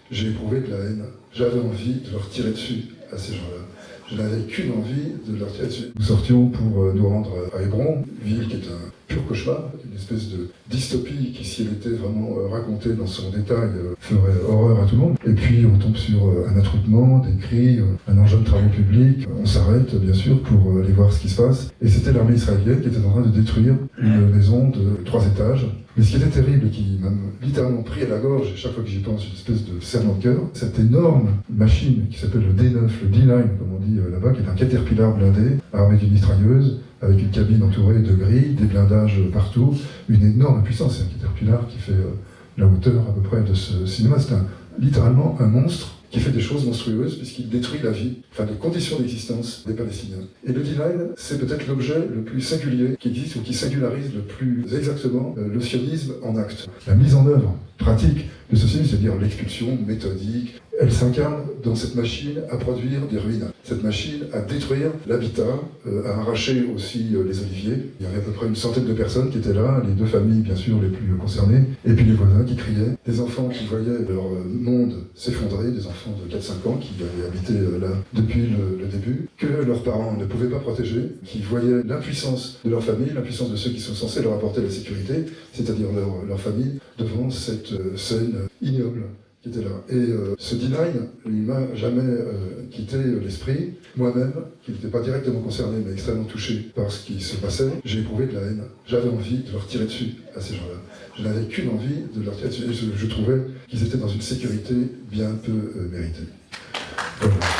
J'ai éprouvé de la haine. J'avais envie de leur tirer dessus à ces gens-là. Je n'avais qu'une envie de leur tirer dessus. Nous sortions pour nous rendre à Hébron, ville qui est un pur cauchemar, une espèce de dystopie qui, si elle était vraiment racontée dans son détail, ferait horreur à tout le monde. Et puis on tombe sur un attroupement, des cris, un engin de travaux publics. On s'arrête bien sûr pour aller voir ce qui se passe. Et c'était l'armée israélienne qui était en train de détruire une maison de 3 étages. Mais ce qui était terrible, qui m'a littéralement pris à la gorge, et chaque fois que j'y pense, une espèce de serrement de cœur, cette énorme machine qui s'appelle le D9, le D9 comme on dit là-bas, qui est un caterpillar blindé, armé d'une mitrailleuse, avec une cabine entourée de grilles, des blindages partout, une énorme puissance. C'est un caterpillar qui fait la hauteur à peu près de ce cinéma. C'est littéralement un monstre qui fait des choses monstrueuses puisqu'il détruit la vie, enfin les conditions d'existence des Palestiniens. Et le D9, c'est peut-être l'objet le plus singulier qui existe ou qui singularise le plus exactement le sionisme en acte. La mise en œuvre pratique de ce sionisme, c'est-à-dire l'expulsion méthodique, elle s'incarne dans cette machine à produire des ruines, cette machine à détruire l'habitat, à arracher aussi les oliviers. Il y avait à peu près une centaine de personnes qui étaient là, les 2 familles bien sûr les plus concernées, et puis les voisins qui criaient, des enfants qui voyaient leur monde s'effondrer, des enfants de 4-5 ans qui avaient habité là depuis le début, que leurs parents ne pouvaient pas protéger, qui voyaient l'impuissance de leur famille, l'impuissance de ceux qui sont censés leur apporter la sécurité, c'est-à-dire leur famille, devant cette scène ignoble qui était là. Et ce D9, il m'a jamais quitté l'esprit. Moi-même, qui n'étais pas directement concerné, mais extrêmement touché par ce qui se passait, j'ai éprouvé de la haine. J'avais envie de leur tirer dessus à ces gens-là. Je n'avais qu'une envie de leur tirer dessus. Et je trouvais qu'ils étaient dans une sécurité bien peu méritée. Voilà.